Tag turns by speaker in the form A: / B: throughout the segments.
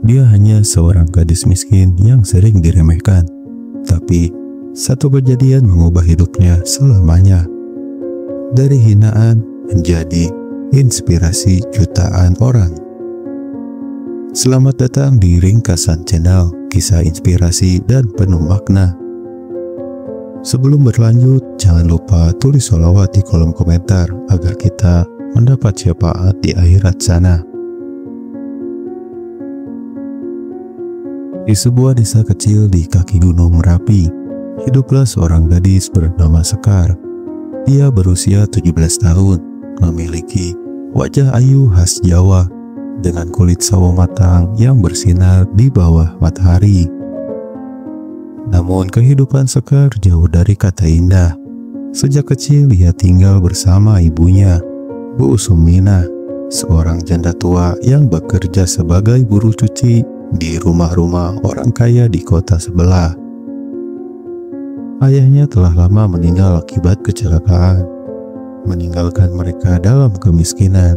A: Dia hanya seorang gadis miskin yang sering diremehkan, tapi satu kejadian mengubah hidupnya selamanya. Dari hinaan menjadi inspirasi jutaan orang. Selamat datang di Ringkasan Channel, kisah inspirasi dan penuh makna. Sebelum berlanjut, jangan lupa tulis sholawat di kolom komentar agar kita mendapat syafaat di akhirat sana. Di sebuah desa kecil di kaki Gunung Merapi, hiduplah seorang gadis bernama Sekar. Dia berusia 17 tahun, memiliki wajah ayu khas Jawa, dengan kulit sawo matang yang bersinar di bawah matahari. Namun kehidupan Sekar jauh dari kata indah. Sejak kecil ia tinggal bersama ibunya, Bu Sumina, seorang janda tua yang bekerja sebagai buruh cuci di rumah-rumah orang kaya di kota sebelah. Ayahnya telah lama meninggal akibat kecelakaan, meninggalkan mereka dalam kemiskinan.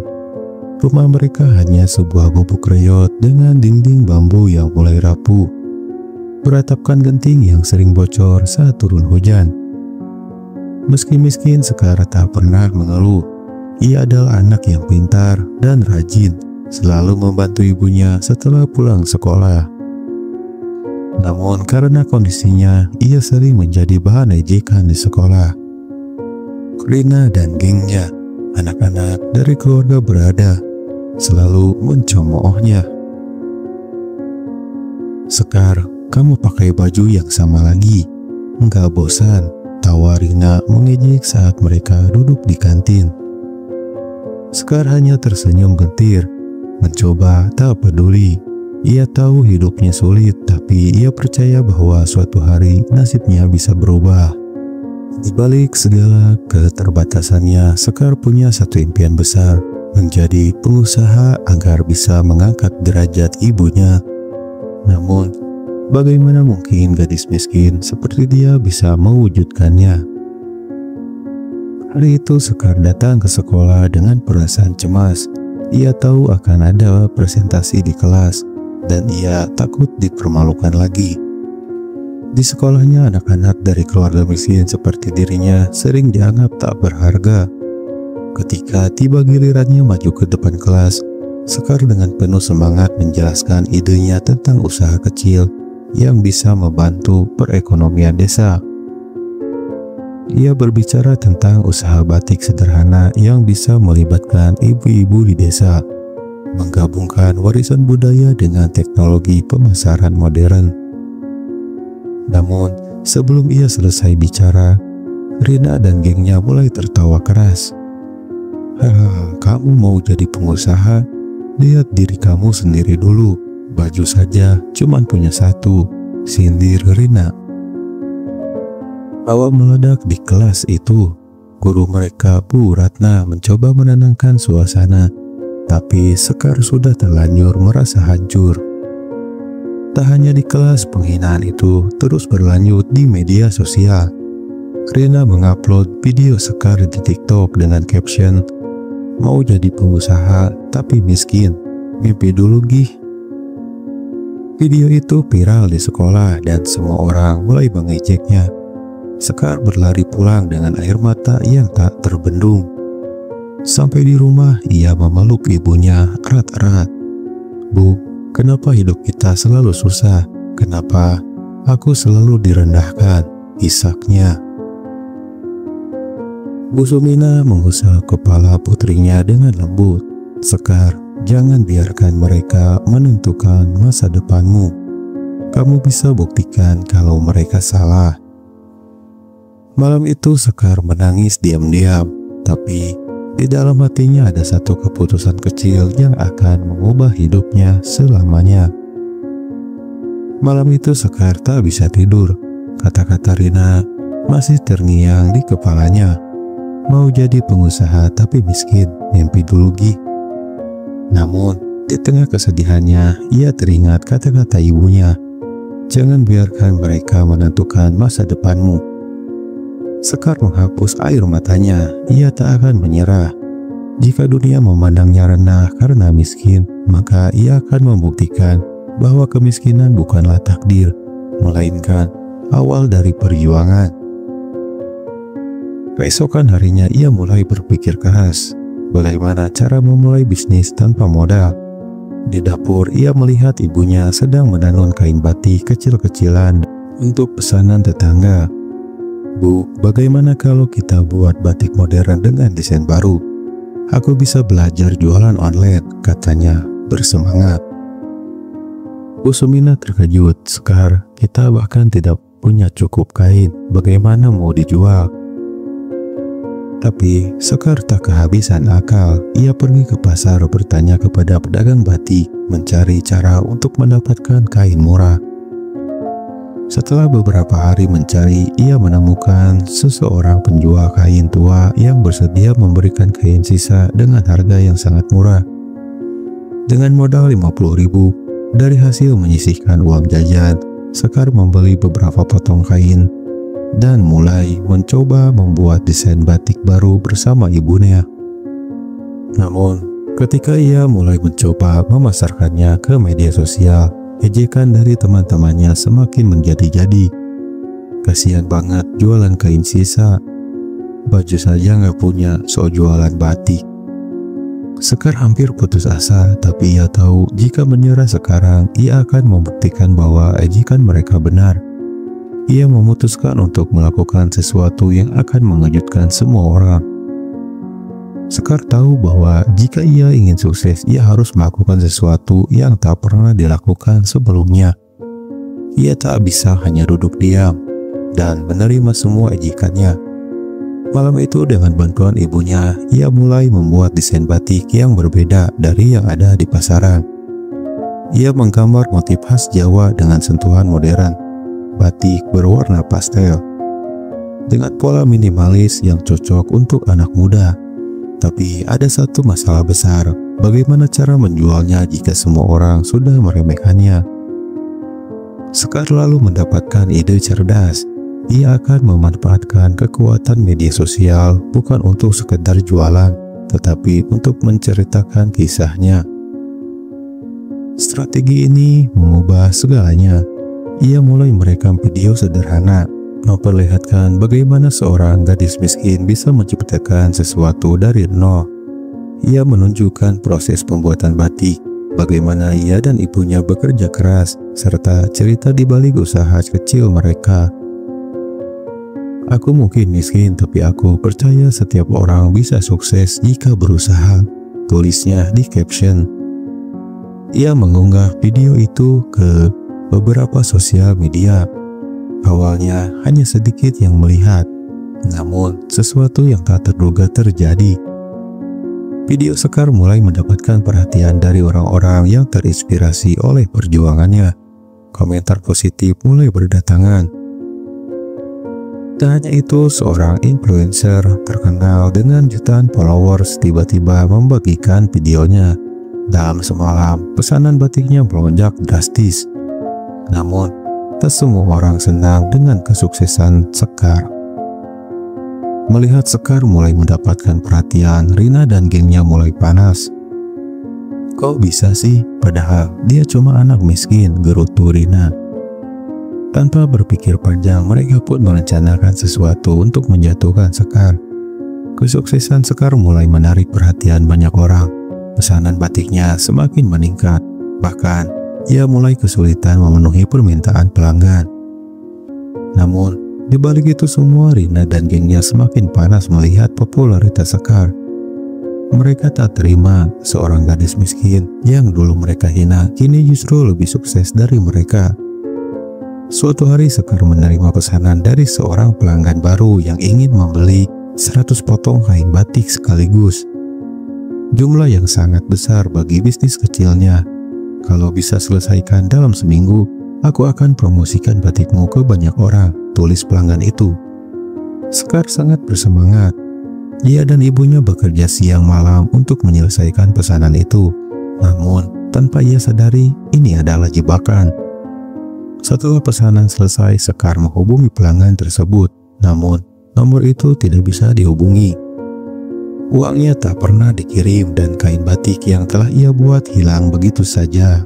A: Rumah mereka hanya sebuah gubuk reot dengan dinding bambu yang mulai rapuh, beratapkan genting yang sering bocor saat turun hujan. Meski miskin, Sekar tak pernah mengeluh. Ia adalah anak yang pintar dan rajin, selalu membantu ibunya setelah pulang sekolah. Namun karena kondisinya, ia sering menjadi bahan ejekan di sekolah. Rina dan gengnya, anak-anak dari keluarga berada, selalu mencemoohnya. "Sekar, kamu pakai baju yang sama lagi. Enggak bosan?" tawa Rina mengejek saat mereka duduk di kantin. Sekar hanya tersenyum gentir, mencoba tak peduli. Ia tahu hidupnya sulit, tapi ia percaya bahwa suatu hari nasibnya bisa berubah. Di balik segala keterbatasannya, Sekar punya satu impian besar, menjadi pengusaha agar bisa mengangkat derajat ibunya. Namun, bagaimana mungkin gadis miskin seperti dia bisa mewujudkannya? Hari itu Sekar datang ke sekolah dengan perasaan cemas. Ia tahu akan ada presentasi di kelas, dan ia takut dipermalukan lagi. Di sekolahnya, anak-anak dari keluarga miskin seperti dirinya sering dianggap tak berharga. Ketika tiba gilirannya maju ke depan kelas, Sekar dengan penuh semangat menjelaskan idenya tentang usaha kecil yang bisa membantu perekonomian desa. Ia berbicara tentang usaha batik sederhana yang bisa melibatkan ibu-ibu di desa, menggabungkan warisan budaya dengan teknologi pemasaran modern. Namun, sebelum ia selesai bicara, Rina dan gengnya mulai tertawa keras. Kamu mau jadi pengusaha? Lihat diri kamu sendiri dulu. Baju saja cuman punya satu," sindir Rina. Tawa meledak di kelas itu. Guru mereka, Bu Ratna, mencoba menenangkan suasana, tapi Sekar sudah terlanjur merasa hancur. Tak hanya di kelas, penghinaan itu terus berlanjut di media sosial. Rina mengupload video Sekar di TikTok dengan caption, "Mau jadi pengusaha tapi miskin, mimpi dulu gih." Video itu viral di sekolah dan semua orang mulai mengejeknya. Sekar berlari pulang dengan air mata yang tak terbendung. Sampai di rumah, ia memeluk ibunya erat-erat. "Bu, kenapa hidup kita selalu susah? Kenapa aku selalu direndahkan?" isaknya. Bu Sumina mengusap kepala putrinya dengan lembut. "Sekar, jangan biarkan mereka menentukan masa depanmu. Kamu bisa buktikan kalau mereka salah." Malam itu Sekar menangis diam-diam, tapi di dalam hatinya ada satu keputusan kecil yang akan mengubah hidupnya selamanya. Malam itu Sekar tak bisa tidur. Kata-kata Rina masih terngiang di kepalanya. Mau jadi pengusaha tapi miskin, mimpi dulu gih. Namun di tengah kesedihannya, ia teringat kata-kata ibunya. "Jangan biarkan mereka menentukan masa depanmu." Sekar menghapus air matanya. Ia tak akan menyerah. Jika dunia memandangnya rendah karena miskin, maka ia akan membuktikan bahwa kemiskinan bukanlah takdir, melainkan awal dari perjuangan. Keesokan harinya ia mulai berpikir keras, bagaimana cara memulai bisnis tanpa modal. Di dapur ia melihat ibunya sedang menenun kain batik kecil-kecilan untuk pesanan tetangga. "Bu, bagaimana kalau kita buat batik modern dengan desain baru? Aku bisa belajar jualan online," katanya bersemangat. Bu Sumina terkejut. "Sekar, kita bahkan tidak punya cukup kain, bagaimana mau dijual?" Tapi Sekar tak kehabisan akal. Ia pergi ke pasar bertanya kepada pedagang batik, mencari cara untuk mendapatkan kain murah. Setelah beberapa hari mencari, ia menemukan seseorang penjual kain tua yang bersedia memberikan kain sisa dengan harga yang sangat murah. Dengan modal 50.000, dari hasil menyisihkan uang jajan, Sekar membeli beberapa potong kain dan mulai mencoba membuat desain batik baru bersama ibunya. Namun, ketika ia mulai mencoba memasarkannya ke media sosial, ejekan dari teman-temannya semakin menjadi-jadi. "Kasihan banget jualan kain sisa, baju saja nggak punya, so jualan batik." Sekar hampir putus asa, tapi ia tahu jika menyerah sekarang, ia akan membuktikan bahwa ejekan mereka benar. Ia memutuskan untuk melakukan sesuatu yang akan mengejutkan semua orang. Sekar tahu bahwa jika ia ingin sukses, ia harus melakukan sesuatu yang tak pernah dilakukan sebelumnya. Ia tak bisa hanya duduk diam dan menerima semua ejekannya. Malam itu dengan bantuan ibunya, ia mulai membuat desain batik yang berbeda dari yang ada di pasaran. Ia menggambar motif khas Jawa dengan sentuhan modern. Batik berwarna pastel dengan pola minimalis yang cocok untuk anak muda. Tapi ada satu masalah besar, bagaimana cara menjualnya jika semua orang sudah meremehkannya? Sekar lalu mendapatkan ide cerdas. Ia akan memanfaatkan kekuatan media sosial bukan untuk sekedar jualan, tetapi untuk menceritakan kisahnya. Strategi ini mengubah segalanya. Ia mulai merekam video sederhana, memperlihatkan bagaimana seorang gadis miskin bisa menciptakan sesuatu dari nol. Ia menunjukkan proses pembuatan batik, bagaimana ia dan ibunya bekerja keras, serta cerita di balik usaha kecil mereka. "Aku mungkin miskin, tapi aku percaya setiap orang bisa sukses jika berusaha," tulisnya di caption. Ia mengunggah video itu ke beberapa sosial media. Awalnya hanya sedikit yang melihat, namun sesuatu yang tak terduga terjadi. Video Sekar mulai mendapatkan perhatian dari orang-orang yang terinspirasi oleh perjuangannya. Komentar positif mulai berdatangan. Tak hanya itu, seorang influencer terkenal dengan jutaan followers tiba-tiba membagikan videonya. Dalam semalam, pesanan batiknya melonjak drastis. Namun, tak semua orang senang dengan kesuksesan Sekar. Melihat Sekar mulai mendapatkan perhatian, Rina dan gengnya mulai panas. "Kok bisa sih? Padahal dia cuma anak miskin," gerutu Rina. Tanpa berpikir panjang, mereka pun merencanakan sesuatu untuk menjatuhkan Sekar. Kesuksesan Sekar mulai menarik perhatian banyak orang. Pesanan batiknya semakin meningkat. Bahkan, ia mulai kesulitan memenuhi permintaan pelanggan. Namun, di balik itu semua, Rina dan gengnya semakin panas melihat popularitas Sekar. Mereka tak terima seorang gadis miskin yang dulu mereka hina, kini justru lebih sukses dari mereka. Suatu hari Sekar menerima pesanan dari seorang pelanggan baru yang ingin membeli 100 potong kain batik sekaligus. Jumlah yang sangat besar bagi bisnis kecilnya. "Kalau bisa selesaikan dalam seminggu, aku akan promosikan batikmu ke banyak orang," tulis pelanggan itu. Sekar sangat bersemangat. Ia dan ibunya bekerja siang malam untuk menyelesaikan pesanan itu. Namun, tanpa ia sadari, ini adalah jebakan. Setelah pesanan selesai, Sekar menghubungi pelanggan tersebut, namun nomor itu tidak bisa dihubungi. Uangnya tak pernah dikirim dan kain batik yang telah ia buat hilang begitu saja.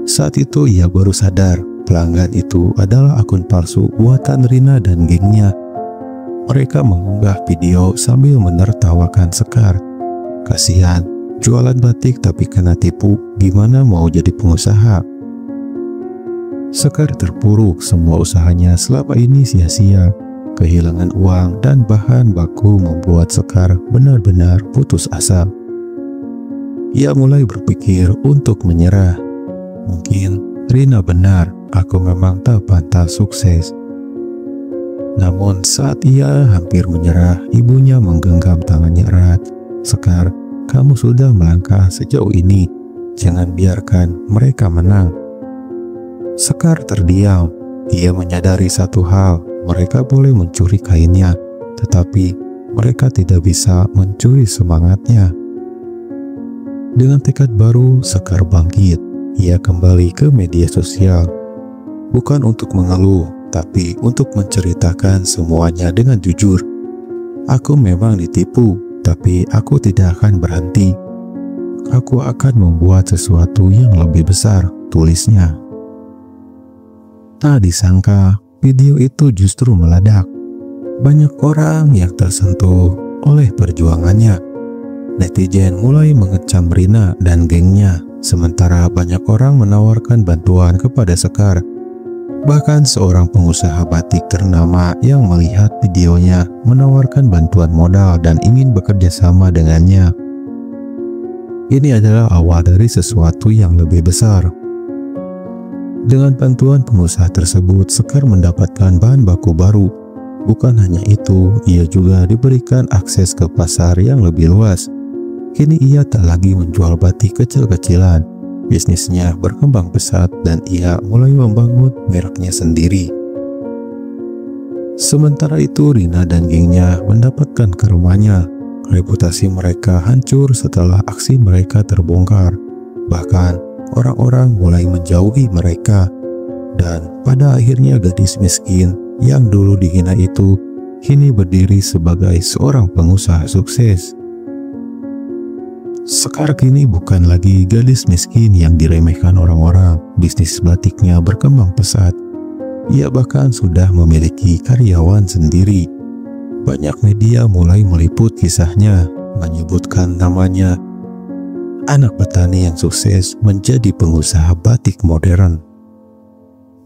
A: Saat itu ia baru sadar pelanggan itu adalah akun palsu buatan Rina dan gengnya. Mereka mengunggah video sambil menertawakan Sekar. Kasihan, jualan batik tapi kena tipu, gimana mau jadi pengusaha? Sekar terpuruk, semua usahanya selama ini sia-sia. Kehilangan uang dan bahan baku membuat Sekar benar-benar putus asa. Ia mulai berpikir untuk menyerah. Mungkin Rina benar, aku memang tak pantas sukses. Namun saat ia hampir menyerah, ibunya menggenggam tangannya erat. Sekar, kamu sudah melangkah sejauh ini, jangan biarkan mereka menang. Sekar terdiam. Ia menyadari satu hal, mereka boleh mencuri kainnya, tetapi mereka tidak bisa mencuri semangatnya. Dengan tekad baru, Sekar bangkit. Ia kembali ke media sosial. Bukan untuk mengeluh, tapi untuk menceritakan semuanya dengan jujur. Aku memang ditipu, tapi aku tidak akan berhenti. Aku akan membuat sesuatu yang lebih besar, tulisnya. Tak disangka, video itu justru meledak. Banyak orang yang tersentuh oleh perjuangannya. Netizen mulai mengecam Rina dan gengnya, sementara banyak orang menawarkan bantuan kepada Sekar. Bahkan seorang pengusaha batik ternama yang melihat videonya menawarkan bantuan modal dan ingin bekerja sama dengannya. Ini adalah awal dari sesuatu yang lebih besar. Dengan bantuan pengusaha tersebut, Sekar mendapatkan bahan baku baru. Bukan hanya itu, ia juga diberikan akses ke pasar yang lebih luas. Kini ia tak lagi menjual batik kecil-kecilan. Bisnisnya berkembang pesat dan ia mulai membangun mereknya sendiri. Sementara itu Rina dan gengnya mendapatkan karmanya. Reputasi mereka hancur setelah aksi mereka terbongkar. Bahkan orang-orang mulai menjauhi mereka. Dan pada akhirnya gadis miskin yang dulu dihina itu kini berdiri sebagai seorang pengusaha sukses. Sekar kini bukan lagi gadis miskin yang diremehkan orang-orang. Bisnis batiknya berkembang pesat. Ia bahkan sudah memiliki karyawan sendiri. Banyak media mulai meliput kisahnya, menyebutkan namanya. Anak petani yang sukses menjadi pengusaha batik modern.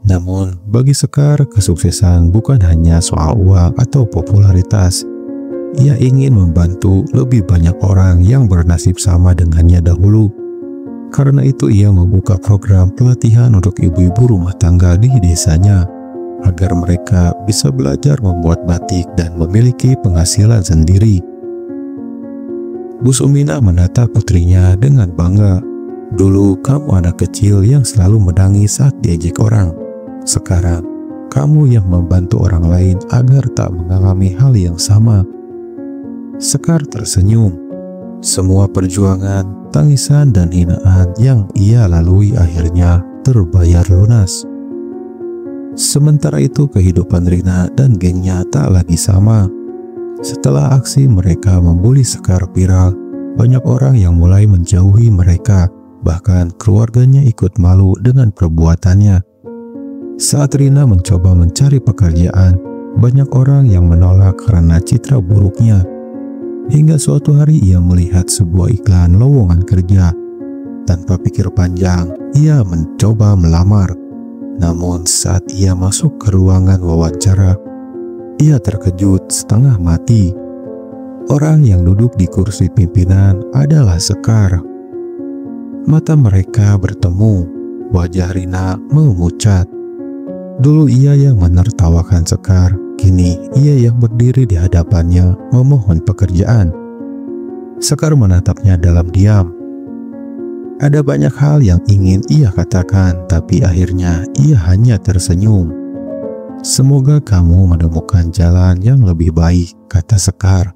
A: Namun, bagi Sekar, kesuksesan bukan hanya soal uang atau popularitas. Ia ingin membantu lebih banyak orang yang bernasib sama dengannya dahulu. Karena itu ia membuka program pelatihan untuk ibu-ibu rumah tangga di desanya, agar mereka bisa belajar membuat batik dan memiliki penghasilan sendiri. Bu Sumina menatap putrinya dengan bangga. Dulu kamu anak kecil yang selalu menangis saat diejek orang. Sekarang kamu yang membantu orang lain agar tak mengalami hal yang sama. Sekar tersenyum. Semua perjuangan, tangisan, dan hinaan yang ia lalui akhirnya terbayar lunas. Sementara itu kehidupan Rina dan gengnya tak lagi sama. Setelah aksi mereka membuli Sekar viral, banyak orang yang mulai menjauhi mereka. Bahkan keluarganya ikut malu dengan perbuatannya. Saat Rina mencoba mencari pekerjaan, banyak orang yang menolak karena citra buruknya. Hingga suatu hari ia melihat sebuah iklan lowongan kerja. Tanpa pikir panjang, ia mencoba melamar. Namun saat ia masuk ke ruangan wawancara, ia terkejut setengah mati. Orang yang duduk di kursi pimpinan adalah Sekar. Mata mereka bertemu, wajah Rina memucat. Dulu ia yang menertawakan Sekar, kini ia yang berdiri di hadapannya memohon pekerjaan. Sekar menatapnya dalam diam. Ada banyak hal yang ingin ia katakan, tapi akhirnya ia hanya tersenyum. Semoga kamu menemukan jalan yang lebih baik, kata Sekar.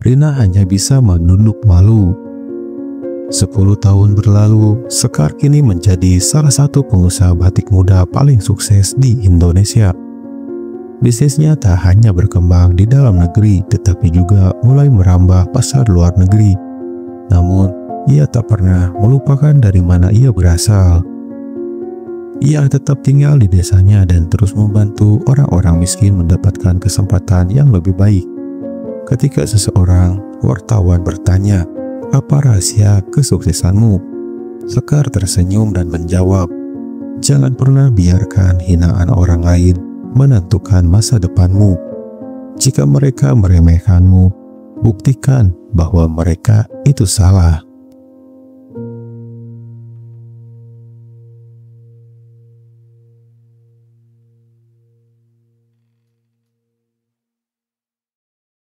A: Rina hanya bisa menunduk malu. 10 tahun berlalu, Sekar kini menjadi salah satu pengusaha batik muda paling sukses di Indonesia. Bisnisnya tak hanya berkembang di dalam negeri, tetapi juga mulai merambah pasar luar negeri. Namun, ia tak pernah melupakan dari mana ia berasal. Ia tetap tinggal di desanya dan terus membantu orang-orang miskin mendapatkan kesempatan yang lebih baik. Ketika seseorang wartawan bertanya, "Apa rahasia kesuksesanmu?" Sekar tersenyum dan menjawab, "Jangan pernah biarkan hinaan orang lain menentukan masa depanmu. Jika mereka meremehkanmu, buktikan bahwa mereka itu salah."